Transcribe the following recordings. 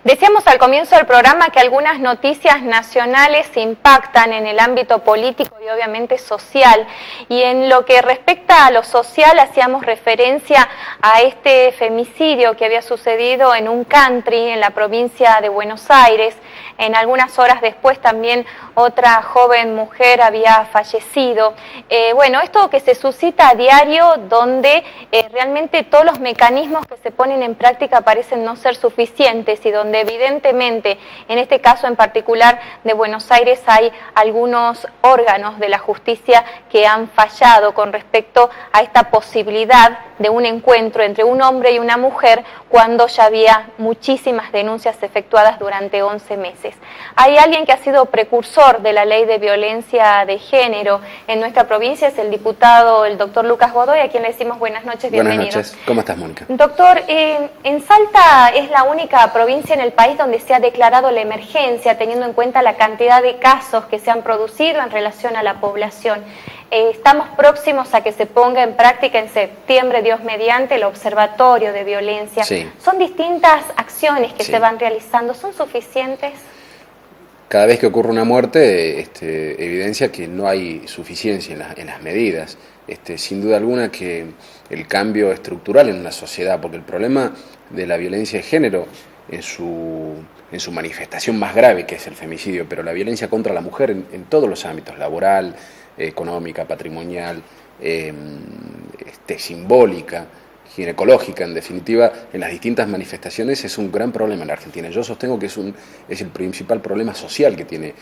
Decíamos al comienzo del programa que algunas noticias nacionales impactan en el ámbito político y obviamente social. Y en lo que respecta a lo social, hacíamos referencia a este femicidio que había sucedido en un country en la provincia de Buenos Aires. En algunas horas después también otra joven mujer había fallecido. Bueno, esto que se suscita a diario, donde realmente todos los mecanismos que se ponen en práctica parecen no ser suficientes y donde evidentemente, en este caso en particular de Buenos Aires, hay algunos órganos de la justicia que han fallado con respecto a esta posibilidad de un encuentro entre un hombre y una mujer cuando ya había muchísimas denuncias efectuadas durante 11 meses. Hay alguien que ha sido precursor de la ley de violencia de género en nuestra provincia, es el diputado, el doctor Lucas Godoy, a quien le decimos buenas noches, bienvenido. Buenas noches, ¿cómo estás, Mónica? Doctor, en Salta es la única provincia en el país donde se ha declarado la emergencia, teniendo en cuenta la cantidad de casos que se han producido en relación a la población. Estamos próximos a que se ponga en práctica en septiembre, Dios mediante, el observatorio de violencia. Sí. Son distintas acciones que Sí. se van realizando, ¿son suficientes? Cada vez que ocurre una muerte, evidencia que no hay suficiencia en las medidas. Sin duda alguna que el cambio estructural en una sociedad, porque el problema de la violencia de género en su manifestación más grave, que es el femicidio, pero la violencia contra la mujer en todos los ámbitos, laboral, económica, patrimonial, simbólica, ginecológica, en definitiva, en las distintas manifestaciones, es un gran problema en la Argentina. Yo sostengo que es el principal problema social que tiene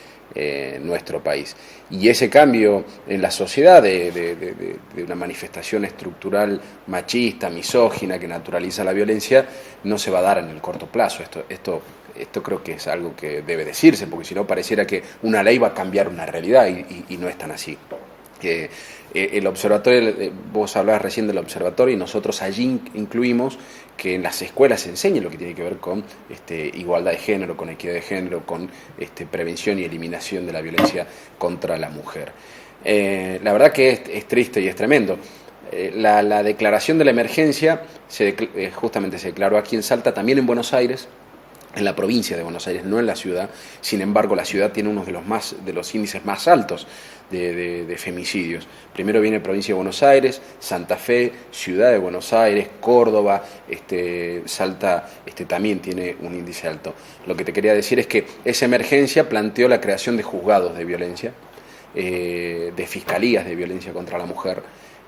nuestro país. Y ese cambio en la sociedad de una manifestación estructural machista, misógina, que naturaliza la violencia, no se va a dar en el corto plazo. Esto creo que es algo que debe decirse, porque si no pareciera que una ley va a cambiar una realidad y no es tan así. El observatorio, vos hablabas recién del observatorio y nosotros allí incluimos que en las escuelas se enseñe lo que tiene que ver con igualdad de género, con equidad de género, con prevención y eliminación de la violencia contra la mujer. La verdad que es triste y es tremendo. La declaración de la emergencia justamente se declaró aquí en Salta, también en Buenos Aires, en la provincia de Buenos Aires, no en la ciudad. Sin embargo, la ciudad tiene uno de los índices más altos de femicidios. Primero viene provincia de Buenos Aires, Santa Fe, Ciudad de Buenos Aires, Córdoba, Salta también tiene un índice alto. Lo que te quería decir es que esa emergencia planteó la creación de juzgados de violencia, de fiscalías de violencia contra la mujer,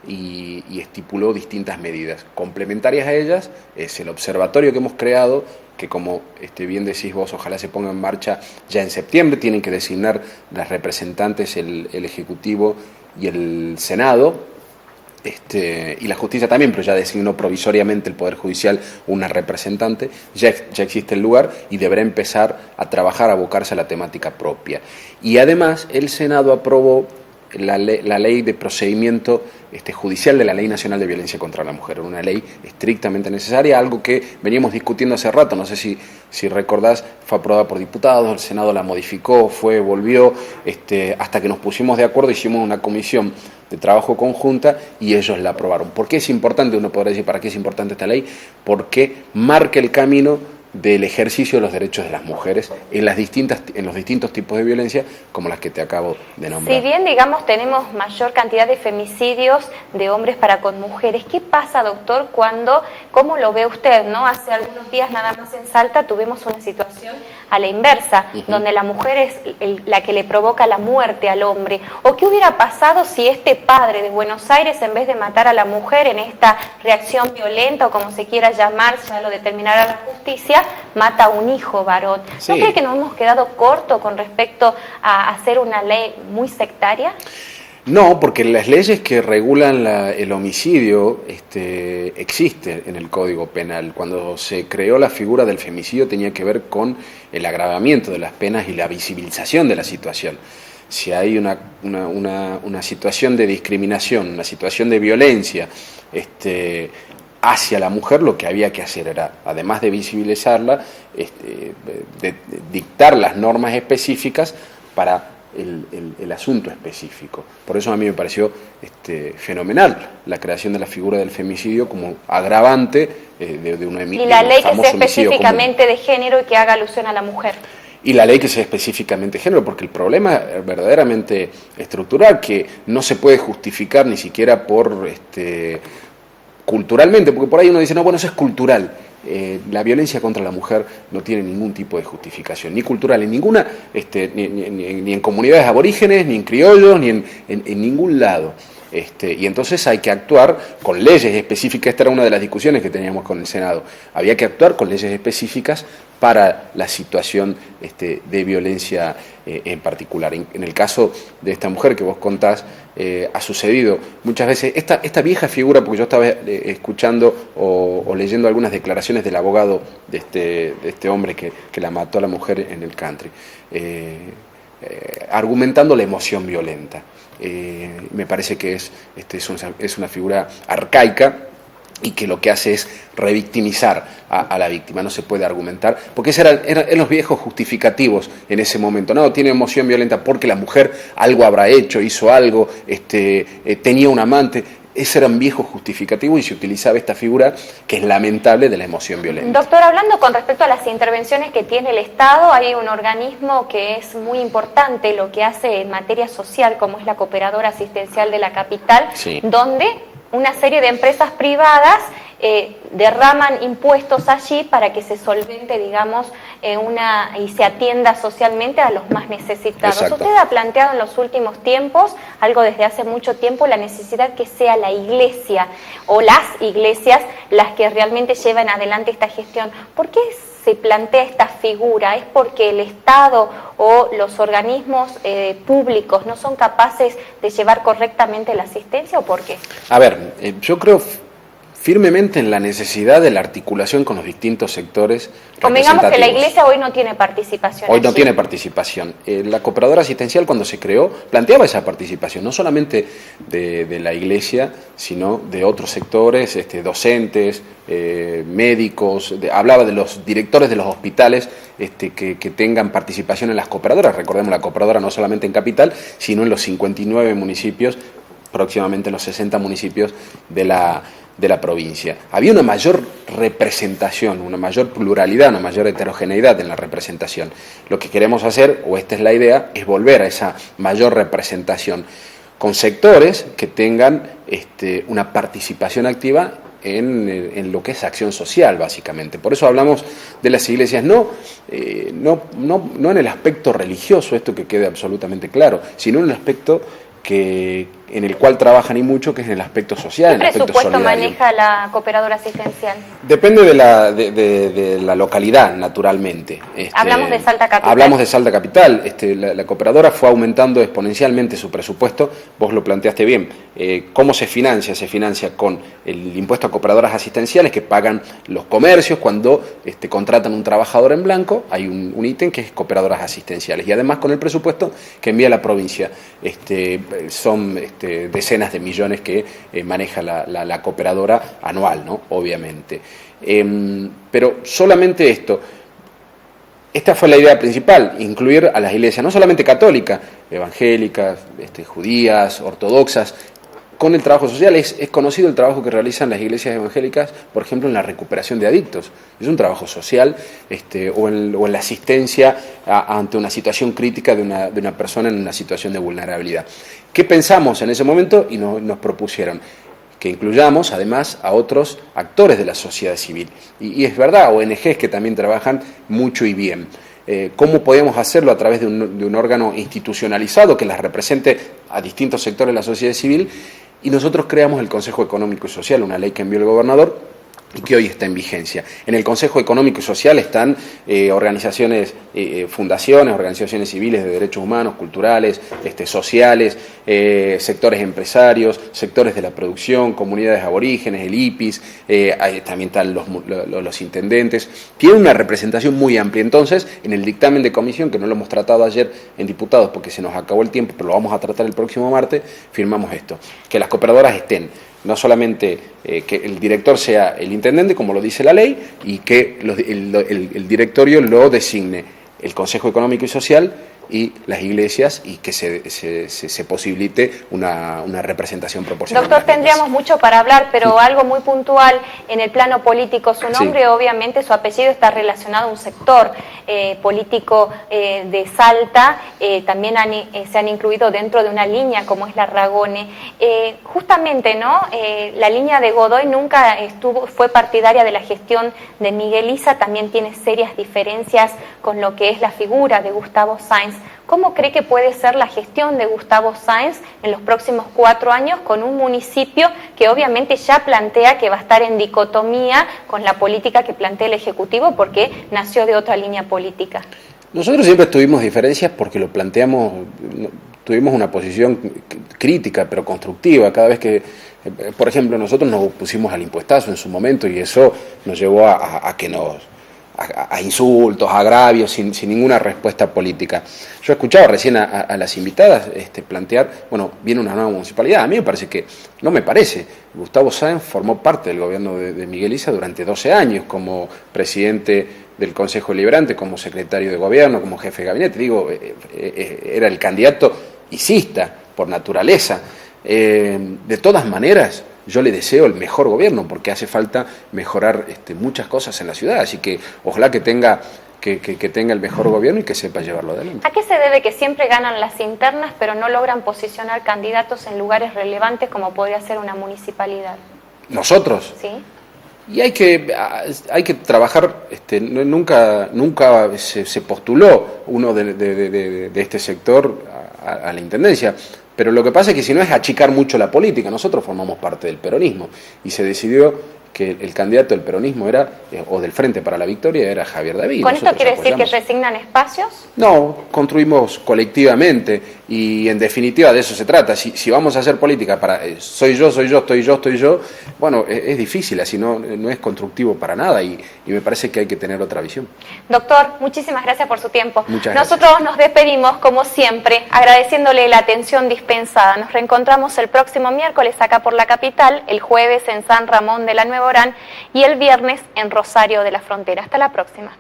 y estipuló distintas medidas. Complementarias a ellas es el observatorio que hemos creado, que como bien decís vos, ojalá se ponga en marcha ya en septiembre. Tienen que designar las representantes el Ejecutivo y el Senado, y la justicia también, pero ya designó provisoriamente el Poder Judicial una representante. Ya existe el lugar y deberá empezar a trabajar, a abocarse a la temática propia. Y además el Senado aprobó la ley de procedimiento judicial de la Ley Nacional de Violencia contra la Mujer, una ley estrictamente necesaria, algo que veníamos discutiendo hace rato. No sé si recordás, fue aprobada por diputados, el Senado la modificó, volvió, hasta que nos pusimos de acuerdo, hicimos una comisión de trabajo conjunta y ellos la aprobaron. ¿Por qué es importante? Uno podría decir, ¿para qué es importante esta ley? Porque marca el camino del ejercicio de los derechos de las mujeres en los distintos tipos de violencia, como las que te acabo de nombrar. Si bien, digamos, tenemos mayor cantidad de femicidios de hombres para con mujeres, ¿qué pasa, doctor, cómo lo ve usted, ¿no? Hace algunos días nada más en Salta tuvimos una situación a la inversa, donde la mujer es la que le provoca la muerte al hombre. ¿O qué hubiera pasado si este padre de Buenos Aires, en vez de matar a la mujer en esta reacción violenta, o como se quiera llamar, ya lo determinará la justicia, mata a un hijo varón? Sí. ¿No cree que nos hemos quedado corto con respecto a hacer una ley muy sectaria? No, porque las leyes que regulan el homicidio existen en el Código Penal. Cuando se creó la figura del femicidio tenía que ver con el agravamiento de las penas y la visibilización de la situación. Si hay una situación de discriminación, una situación de violencia hacia la mujer, lo que había que hacer era, además de visibilizarla, de dictar las normas específicas para el asunto específico. Por eso a mí me pareció fenomenal la creación de la figura del femicidio como agravante de una y la ley que sea específicamente de género y que haga alusión a la mujer. Y la ley que sea específicamente de género, porque el problema es verdaderamente estructural, que no se puede justificar ni siquiera por culturalmente, porque por ahí uno dice, no, bueno, eso es cultural. La violencia contra la mujer no tiene ningún tipo de justificación, ni cultural, en ninguna, ni en comunidades aborígenes, ni en criollos, ni en ningún lado. Y entonces hay que actuar con leyes específicas. Esta era una de las discusiones que teníamos con el Senado. Había que actuar con leyes específicas para la situación de violencia en particular. En el caso de esta mujer que vos contás, ha sucedido muchas veces esta vieja figura, porque yo estaba escuchando o leyendo algunas declaraciones del abogado de este hombre que la mató a la mujer en el country, argumentando la emoción violenta. Me parece que es una figura arcaica y que lo que hace es revictimizar a la víctima. No se puede argumentar, porque esos eran los viejos justificativos en ese momento. No, tiene emoción violenta porque la mujer algo habrá hecho, hizo algo, tenía un amante. Esos eran viejos justificativos y se utilizaba esta figura que es lamentable de la emoción violenta. Doctor, hablando con respecto a las intervenciones que tiene el Estado, hay un organismo que es muy importante lo que hace en materia social, como es la Cooperadora Asistencial de la Capital, sí, donde una serie de empresas privadas derraman impuestos allí para que se solvente, digamos, y se atienda socialmente a los más necesitados. Exacto. Usted ha planteado en los últimos tiempos, algo desde hace mucho tiempo, la necesidad que sea la iglesia o las iglesias las que realmente lleven adelante esta gestión. ¿Por qué se plantea esta figura? ¿Es porque el Estado o los organismos públicos no son capaces de llevar correctamente la asistencia o por qué? A ver, yo creo firmemente en la necesidad de la articulación con los distintos sectores representativos. Convengamos que la iglesia hoy no tiene participación. Hoy no tiene participación. La Cooperadora Asistencial, cuando se creó, planteaba esa participación, no solamente de la iglesia, sino de otros sectores, docentes, médicos, hablaba de los directores de los hospitales que tengan participación en las cooperadoras. Recordemos, la cooperadora no solamente en Capital, sino en los 59 municipios, próximamente los 60 municipios de la provincia. Había una mayor representación, una mayor pluralidad, una mayor heterogeneidad en la representación. Lo que queremos hacer, o esta es la idea, es volver a esa mayor representación con sectores que tengan una participación activa en lo que es acción social, básicamente. Por eso hablamos de las iglesias, no en el aspecto religioso, esto que quede absolutamente claro, sino en el aspecto en el cual trabajan y mucho, que es en el aspecto social. ¿Qué presupuesto maneja la Cooperadora Asistencial? Depende de la localidad, naturalmente. Hablamos de Salta Capital. Hablamos de Salta Capital. La Cooperadora fue aumentando exponencialmente su presupuesto. Vos lo planteaste bien. ¿Cómo se financia? Se financia con el impuesto a cooperadoras asistenciales que pagan los comercios cuando contratan un trabajador en blanco. Hay un ítem que es cooperadoras asistenciales. Y además con el presupuesto que envía la provincia. Son decenas de millones que maneja la cooperadora anual, ¿no? Obviamente. Pero solamente esto. Esta fue la idea principal, incluir a las iglesias, no solamente católicas, evangélicas, judías, ortodoxas, con el trabajo social. Es conocido el trabajo que realizan las iglesias evangélicas, por ejemplo, en la recuperación de adictos. Es un trabajo social, o en la asistencia ante una situación crítica de una persona en una situación de vulnerabilidad. ¿Qué pensamos en ese momento? Y nos propusieron que incluyamos además a otros actores de la sociedad civil. Y es verdad, ONGs que también trabajan mucho y bien. ¿Cómo podemos hacerlo? A través de un órgano institucionalizado que las represente a distintos sectores de la sociedad civil. Y nosotros creamos el Consejo Económico y Social, una ley que envió el gobernador y que hoy está en vigencia. En el Consejo Económico y Social están organizaciones, fundaciones, organizaciones civiles de derechos humanos, culturales, sociales, sectores empresarios, sectores de la producción, comunidades aborígenes, el IPIS, también están los intendentes. Tiene una representación muy amplia. Entonces, en el dictamen de comisión, que no lo hemos tratado ayer en diputados porque se nos acabó el tiempo, pero lo vamos a tratar el próximo martes, firmamos esto, que las cooperadoras estén no solamente que el director sea el intendente, como lo dice la ley, y que el directorio lo designe el Consejo Económico y Social y las iglesias, y que se posibilite una representación proporcional. Doctor, tendríamos mucho para hablar, pero algo muy puntual en el plano político. Su nombre, obviamente, su apellido está relacionado a un sector político de Salta. También se han incluido dentro de una línea como es la Ragone. Justamente, ¿no? La línea de Godoy nunca fue partidaria de la gestión de Miguel Issa, también tiene serias diferencias con lo que es la figura de Gustavo Sáenz. ¿Cómo cree que puede ser la gestión de Gustavo Sáenz en los próximos 4 años con un municipio que obviamente ya plantea que va a estar en dicotomía con la política que plantea el Ejecutivo porque nació de otra línea política? Nosotros siempre tuvimos diferencias porque lo planteamos, tuvimos una posición crítica pero constructiva. Cada vez que, por ejemplo, nosotros nos opusimos al impuestazo en su momento y eso nos llevó a insultos, a agravios, sin ninguna respuesta política. Yo he escuchado recién a las invitadas plantear, bueno, viene una nueva municipalidad. A mí me parece que, no me parece, Gustavo Sáenz formó parte del gobierno de Miguel Issa durante 12 años como presidente del Consejo Deliberante, como secretario de gobierno, como jefe de gabinete. Digo, era el candidato icista por naturaleza. De todas maneras, yo le deseo el mejor gobierno porque hace falta mejorar muchas cosas en la ciudad, así que ojalá que tenga el mejor gobierno y que sepa llevarlo adelante. ¿A qué se debe que siempre ganan las internas pero no logran posicionar candidatos en lugares relevantes como podría ser una municipalidad? ¿Nosotros? Sí. Y hay que trabajar, nunca se postuló uno de este sector a la intendencia. Pero lo que pasa es que si no es achicar mucho la política, nosotros formamos parte del peronismo y se decidió que el candidato del peronismo era, o del Frente para la Victoria, era Javier David. ¿Con esto quiere decir que resignan espacios? No, construimos colectivamente y en definitiva de eso se trata. Si vamos a hacer política para soy yo, estoy yo, bueno, es difícil, así no es constructivo para nada y me parece que hay que tener otra visión. Doctor, muchísimas gracias por su tiempo. Muchas gracias. Nosotros nos despedimos, como siempre, agradeciéndole la atención dispensada. Nos reencontramos el próximo miércoles acá por la capital, el jueves en San Ramón de la Nueva Orán y el viernes en Rosario de la Frontera. Hasta la próxima.